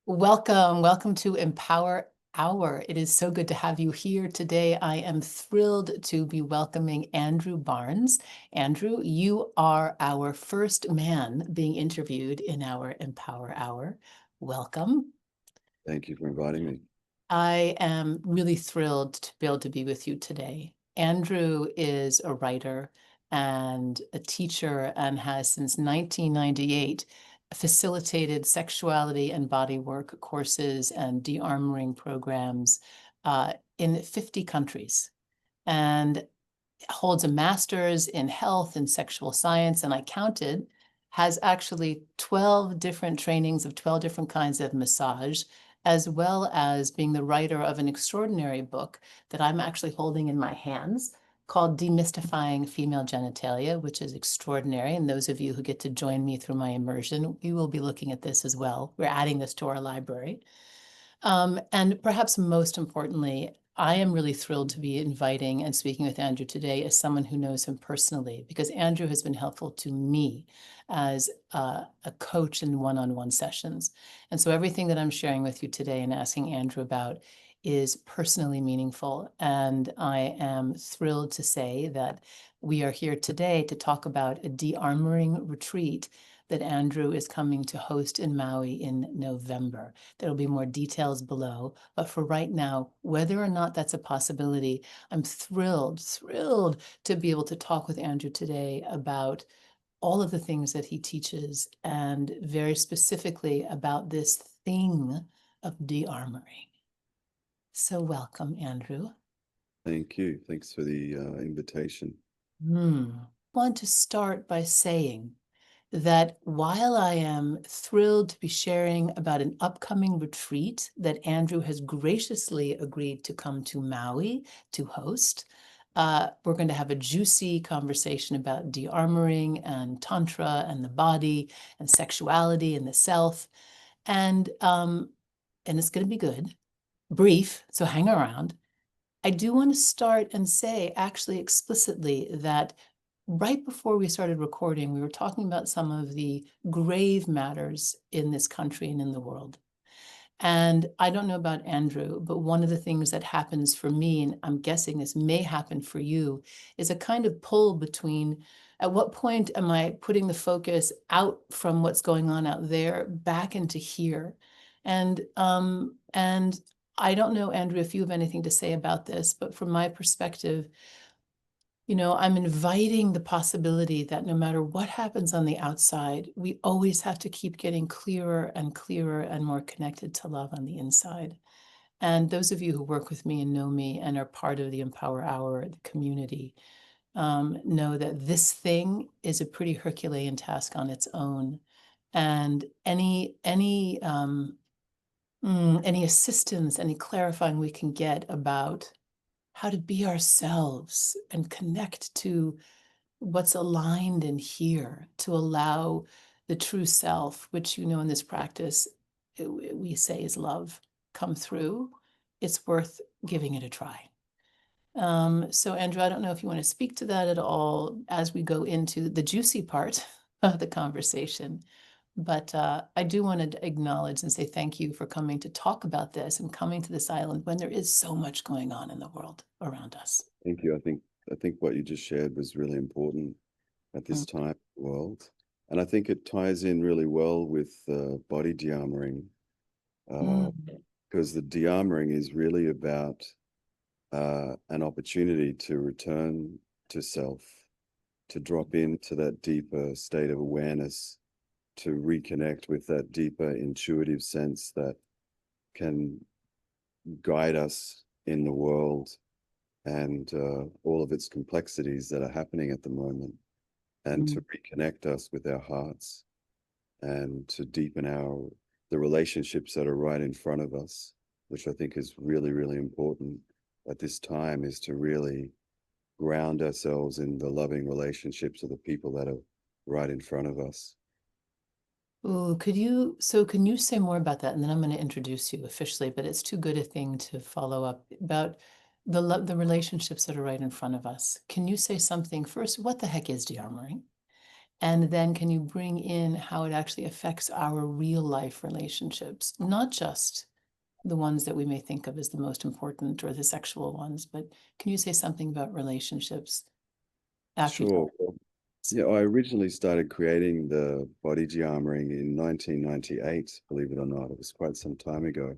Welcome to Empower Hour. It is so good to have you here today. I am thrilled to be welcoming Andrew Barnes. Andrew, you are our first man being interviewed in our Empower Hour. Welcome. Thank you for inviting me. I am really thrilled to be able to be with you today. Andrew is a writer and a teacher and has since 1998 facilitated sexuality and body work courses and de-armoring programs in 50 countries, and holds a master's in health and sexual science. And I counted, has actually 12 different trainings of 12 different kinds of massage, as well as being the writer of an extraordinary book that I'm actually holding in my hands called Demystifying Female Genitalia, which is extraordinary. And those of you who get to join me through my immersion, we will be looking at this as well. We're adding this to our library. And perhaps most importantly, I am really thrilled to be inviting and speaking with Andrew today as someone who knows him personally, because Andrew has been helpful to me as a coach in one-on-one sessions. And so everything that I'm sharing with you today and asking Andrew about is personally meaningful. And I am thrilled to say that we are here today to talk about a de-armoring retreat that Andrew is coming to host in Maui in November. There'll be more details below, but for right now, whether or not that's a possibility, I'm thrilled to be able to talk with Andrew today about all of the things that he teaches, and very specifically about this thing of de-armoring. So welcome, Andrew. Thank you. Thanks for the invitation. I want to start by saying that while I am thrilled to be sharing about an upcoming retreat that Andrew has graciously agreed to come to Maui to host, we're going to have a juicy conversation about de-armoring and Tantra and the body and sexuality and the self. And it's going to be good, brief, so hang around. I do want to start and say actually explicitly that right before we started recording, we were talking about some of the grave matters in this country and in the world. And I don't know about Andrew, but one of the things that happens for me, and I'm guessing this may happen for you, is a kind of pull between at what point am I putting the focus out from what's going on out there back into here? And I don't know, Andrew, if you have anything to say about this, but from my perspective, I'm inviting the possibility that no matter what happens on the outside, we always have to keep getting clearer and clearer and more connected to love on the inside. And those of you who work with me and know me and are part of the Empower Hour, the community, know that this thing is a pretty Herculean task on its own. And any assistance, any clarifying we can get about how to be ourselves and connect to what's aligned in here, to allow the true self, which in this practice we say is love, come through, it's worth giving it a try. So Andrew, I don't know if you want to speak to that at all as we go into the juicy part of the conversation. But I do want to acknowledge and say thank you for coming to talk about this and coming to this island when there is so much going on in the world around us. Thank you. I think what you just shared was really important at Mm. this time in the world. And I think it ties in really well with body de-armoring, Mm. because the de-armoring is really about an opportunity to return to self, to drop into that deeper state of awareness, to reconnect with that deeper intuitive sense that can guide us in the world and all of its complexities that are happening at the moment, and to Mm. reconnect us with our hearts and to deepen the relationships that are right in front of us, which I think is really, really important at this time, is to really ground ourselves in the loving relationships of the people that are right in front of us. Ooh, can you say more about that? And then I'm going to introduce you officially, but it's too good a thing to follow up about the relationships that are right in front of us. Can you say something first? What the heck is de-armoring? And then can you bring in how it actually affects our real life relationships, not just the ones that we may think of as the most important or the sexual ones, but can you say something about relationships after you talk? Sure. Well, yeah, I originally started creating the body de-armoring in 1998, believe it or not. It was quite some time ago.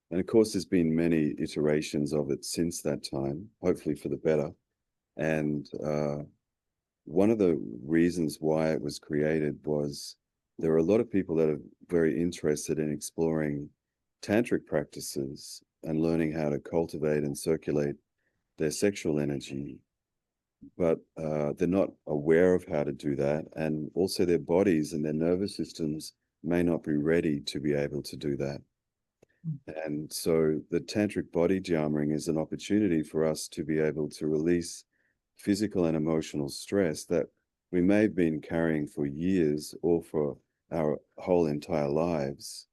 And of course, there's been many iterations of it since that time, hopefully for the better. And one of the reasons why it was created was there are a lot of people that are very interested in exploring tantric practices and learning how to cultivate and circulate their sexual energy, but they're not aware of how to do that. And also their bodies and their nervous systems may not be ready to be able to do that. And so the tantric body de-armoring is an opportunity for us to be able to release physical and emotional stress that we may have been carrying for years or for our whole entire lives,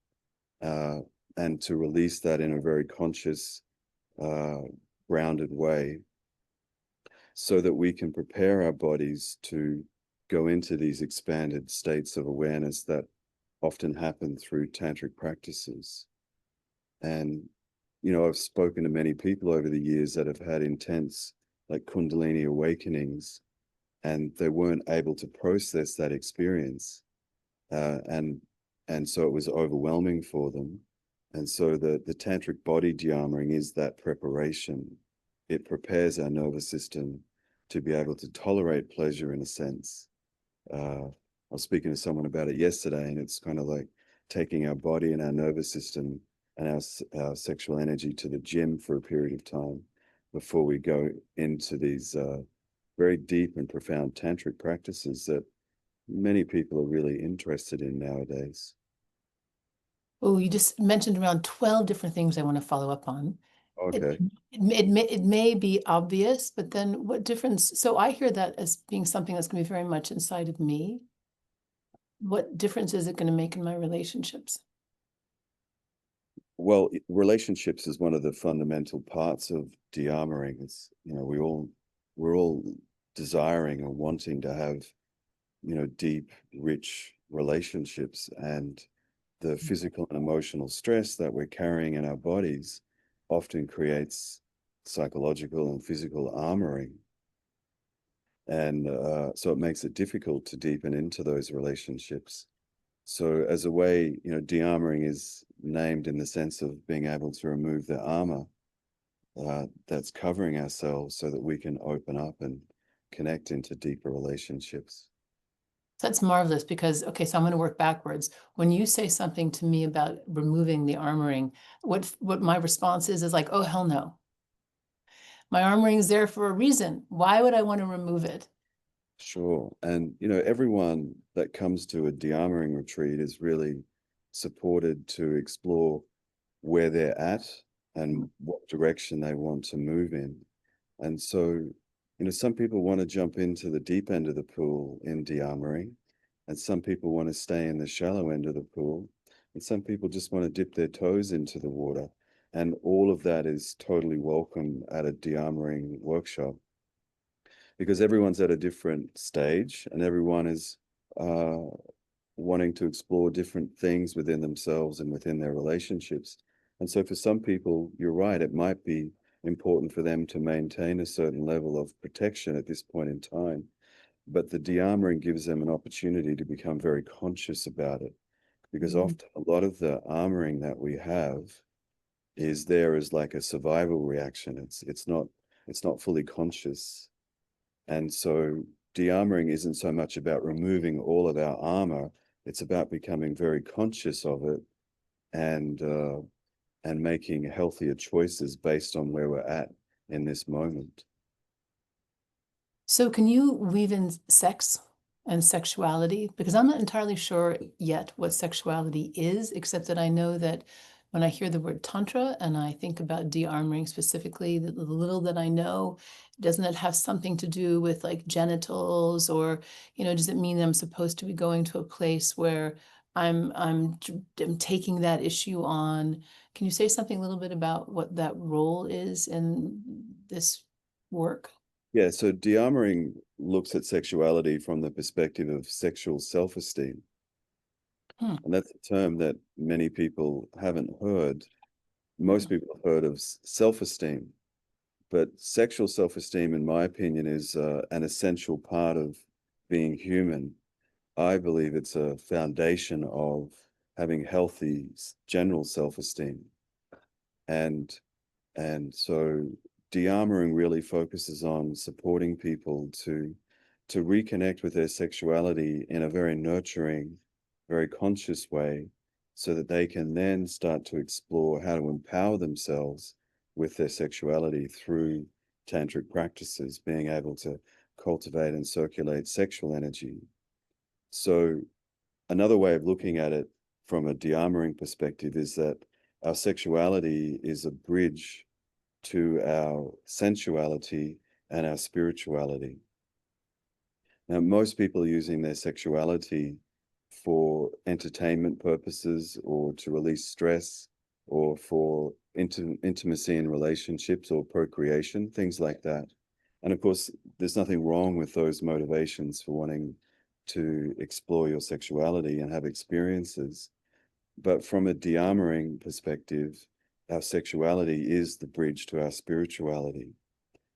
uh, and to release that in a very conscious, uh, grounded way so that we can prepare our bodies to go into these expanded states of awareness that often happen through tantric practices. And, I've spoken to many people over the years that have had intense, like Kundalini awakenings, and they weren't able to process that experience. Uh, and, and so it was overwhelming for them. And so the tantric body de-armoring is that preparation. It prepares our nervous system to be able to tolerate pleasure in a sense. I was speaking to someone about it yesterday, and it's kind of like taking our body and our nervous system and our sexual energy to the gym for a period of time before we go into these very deep and profound tantric practices that many people are really interested in nowadays. Oh, you just mentioned around 12 different things I want to follow up on. It, Okay. it may be obvious, but then what difference? So I hear that as being something that's going to be very much inside of me. What difference is it going to make in my relationships? Well, relationships is one of the fundamental parts of de-armoring. It's, we're all desiring or wanting to have, deep, rich relationships, and the physical and emotional stress that we're carrying in our bodies often creates psychological and physical armoring. And so it makes it difficult to deepen into those relationships. So, as a way, de-armoring is named in the sense of being able to remove the armor that's covering ourselves so that we can open up and connect into deeper relationships. That's marvelous because, okay, so I'm going to work backwards. When you say something to me about removing the armoring, what my response is like, oh, hell no. My armoring is there for a reason. Why would I want to remove it? Sure. And, everyone that comes to a de-armoring retreat is really supported to explore where they're at and what direction they want to move in. And so, some people want to jump into the deep end of the pool in de-armoring, and some people want to stay in the shallow end of the pool, and some people just want to dip their toes into the water. And all of that is totally welcome at a de-armoring workshop because everyone's at a different stage and everyone is uh, wanting to explore different things within themselves and within their relationships. And so for some people, you're right, it might be important for them to maintain a certain level of protection at this point in time. But the de-armoring gives them an opportunity to become very conscious about it. Because Mhm. often a lot of the armoring that we have is there as like a survival reaction. It's not fully conscious. And so de-armoring isn't so much about removing all of our armor. It's about becoming very conscious of it and uh, and making healthier choices based on where we're at in this moment. So can you weave in sex and sexuality? Because I'm not entirely sure yet what sexuality is, except that I know that when I hear the word tantra and I think about de-armoring specifically, the little that I know, doesn't it have something to do with like genitals, or, does it mean I'm supposed to be going to a place where I'm taking that issue on? Can you say something a little bit about what that role is in this work? Yeah, so de-armoring looks at sexuality from the perspective of sexual self-esteem. Hmm. And that's a term that many people haven't heard. Most people have heard of self-esteem, but sexual self-esteem, in my opinion, is an essential part of being human. I believe it's a foundation of having healthy general self-esteem. And so de-armoring really focuses on supporting people to reconnect with their sexuality in a very nurturing, very conscious way, so that they can then start to explore how to empower themselves with their sexuality through tantric practices, being able to cultivate and circulate sexual energy. So another way of looking at it from a de-armoring perspective is that our sexuality is a bridge to our sensuality and our spirituality. Now, most people are using their sexuality for entertainment purposes or to release stress or for intimacy in relationships or procreation, things like that. And of course, there's nothing wrong with those motivations for wanting to explore your sexuality and have experiences. But from a de-armoring perspective, our sexuality is the bridge to our spirituality.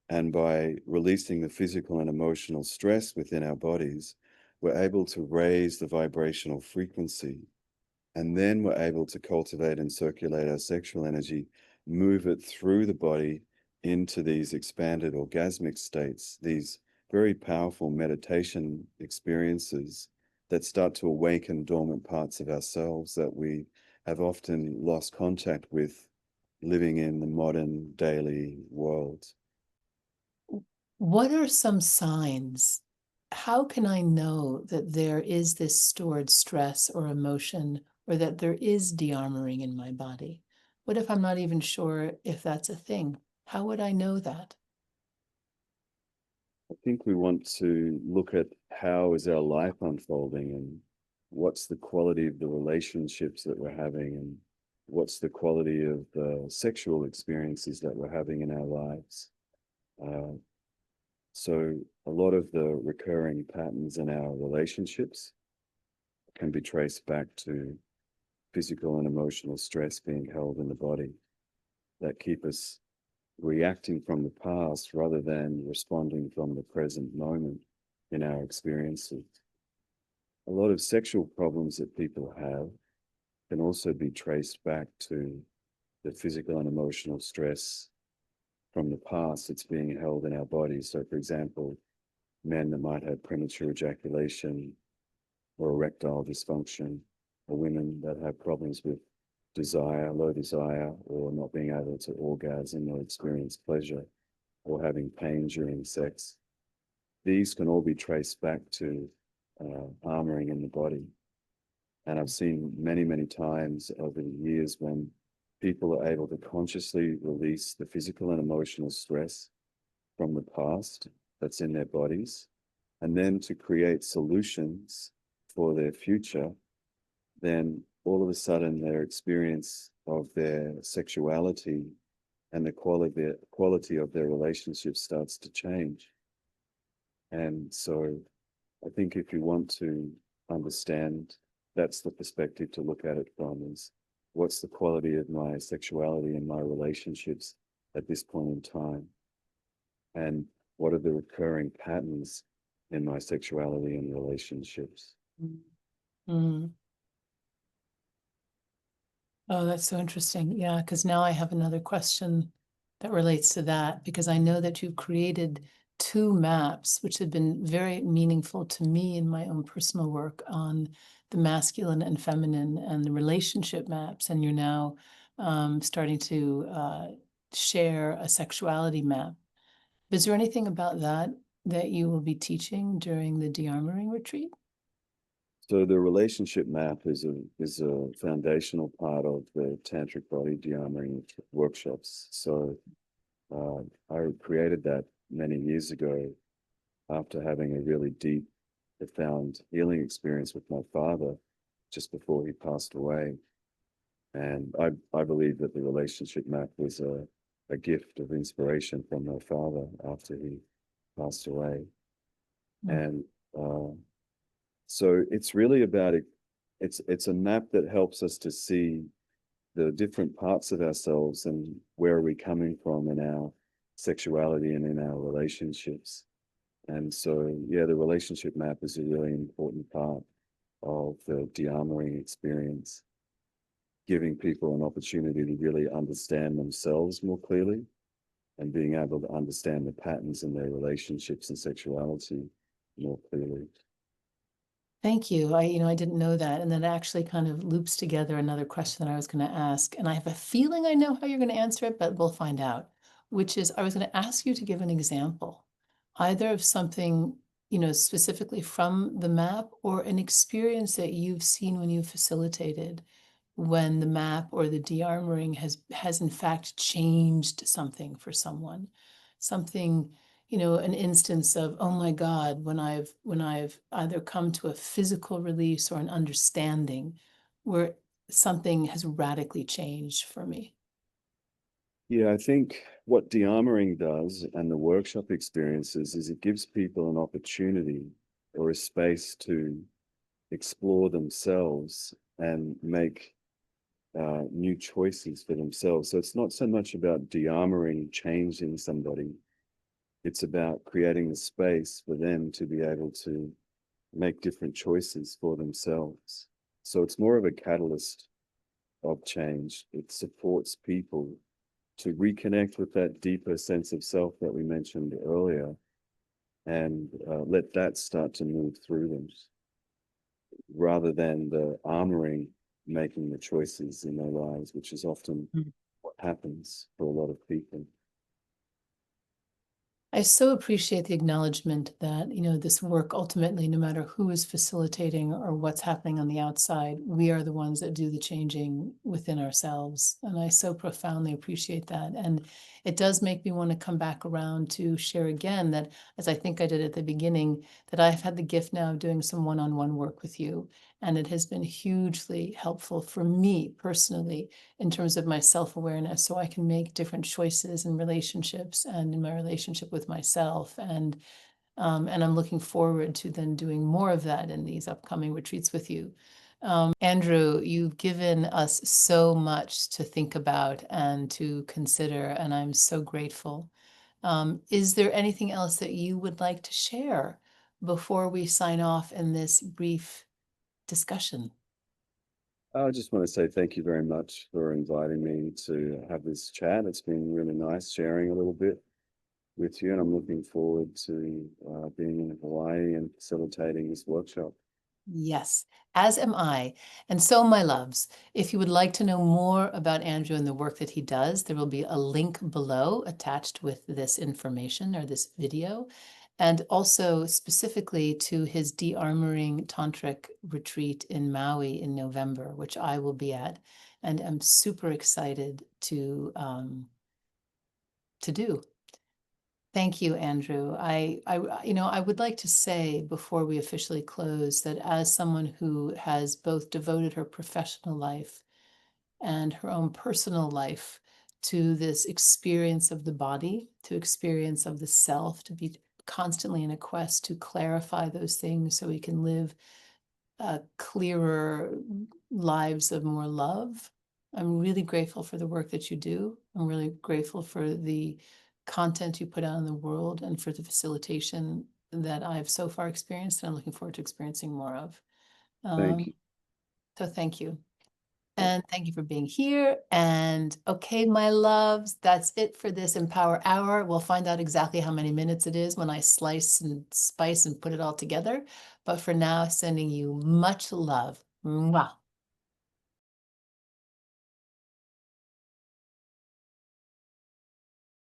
And by releasing the physical and emotional stress within our bodies, we're able to raise the vibrational frequency. And then we're able to cultivate and circulate our sexual energy, move it through the body into these expanded orgasmic states, these very powerful meditation experiences that start to awaken dormant parts of ourselves that we have often lost contact with living in the modern daily world. What are some signs? How can I know that there is this stored stress or emotion, or that there is de-armoring in my body? What if I'm not even sure if that's a thing? How would I know that? I think we want to look at how is our life unfolding and what's the quality of the relationships that we're having and what's the quality of the sexual experiences that we're having in our lives. Uh, so a lot of the recurring patterns in our relationships can be traced back to physical and emotional stress being held in the body that keep us reacting from the past rather than responding from the present moment in our experiences. A lot of sexual problems that people have can also be traced back to the physical and emotional stress from the past that's being held in our bodies. So, for example, men that might have premature ejaculation or erectile dysfunction, or women that have problems with desire, low desire, or not being able to orgasm or experience pleasure, or having pain during sex. These can all be traced back to armoring in the body. And I've seen many, many times over the years when people are able to consciously release the physical and emotional stress from the past that's in their bodies, and then to create solutions for their future, then all of a sudden their experience of their sexuality and the quality of their relationship starts to change. And so I think if you want to understand, that's the perspective to look at it from is what's the quality of my sexuality and my relationships at this point in time? And what are the recurring patterns in my sexuality and relationships? Mm. Oh, that's so interesting. Yeah, because now I have another question that relates to that, because I know that you've created two maps, which have been very meaningful to me in my own personal work on the masculine and feminine and the relationship maps. And you're now starting to share a sexuality map. Is there anything about that that you will be teaching during the de-armoring retreat? So the relationship map is a foundational part of the tantric body de-armoring workshops. So I created that many years ago after having a really deep, profound healing experience with my father just before he passed away. And I believe that the relationship map was a gift of inspiration from my father after he passed away. Mm. And so it's really about it. It's a map that helps us to see the different parts of ourselves and where are we coming from in our sexuality and in our relationships. And so, yeah, the relationship map is a really important part of the de-armoring experience, giving people an opportunity to really understand themselves more clearly and being able to understand the patterns in their relationships and sexuality more clearly. Thank you. I didn't know that. And that actually kind of loops together another question that I was going to ask. And I have a feeling I know how you're going to answer it, but we'll find out, which is I was going to ask you to give an example, either of something, specifically from the map or an experience that you've seen when you facilitated when the map or the de-armoring has in fact changed something for someone, something, an instance of, oh my God, when I've either come to a physical release or an understanding where something has radically changed for me. Yeah, I think what de-armoring does and the workshop experiences is it gives people an opportunity or a space to explore themselves and make new choices for themselves. So it's not so much about de-armoring, changing somebody. It's about creating the space for them to be able to make different choices for themselves. So it's more of a catalyst of change. It supports people to reconnect with that deeper sense of self that we mentioned earlier and let that start to move through them rather than the armoring making the choices in their lives, which is often what happens for a lot of people. I so appreciate the acknowledgement that, this work ultimately, no matter who is facilitating or what's happening on the outside, we are the ones that do the changing within ourselves. And I so profoundly appreciate that. And it does make me want to come back around to share again that, as I think I did at the beginning, that I've had the gift now of doing some one-on-one work with you. And it has been hugely helpful for me personally in terms of my self-awareness, so I can make different choices in relationships and in my relationship with myself. And I'm looking forward to then doing more of that in these upcoming retreats with you. Andrew, you've given us so much to think about and to consider, and I'm so grateful. Is there anything else that you would like to share before we sign off in this brief discussion? I just want to say thank you very much for inviting me to have this chat. It's been really nice sharing a little bit with you, and I'm looking forward to being in Hawaii and facilitating this workshop. Yes, as am I. And so, my loves, if you would like to know more about Andrew and the work that he does, there will be a link below attached with this information or this video, and also specifically to his De-Armouring Tantric retreat in Maui in November, which I will be at, and I'm super excited to do. Thank you, Andrew. I would like to say before we officially close that as someone who has both devoted her professional life and her own personal life to this experience of the body, to experience of the self, to be constantly in a quest to clarify those things so we can live clearer lives of more love. I'm really grateful for the work that you do. I'm really grateful for the content you put out in the world and for the facilitation that I've so far experienced and I'm looking forward to experiencing more of. Thank you. So thank you. And thank you for being here. And okay, my loves, that's it for this Empower Hour. We'll find out exactly how many minutes it is when I slice and spice and put it all together. But for now, sending you much love. Mwah.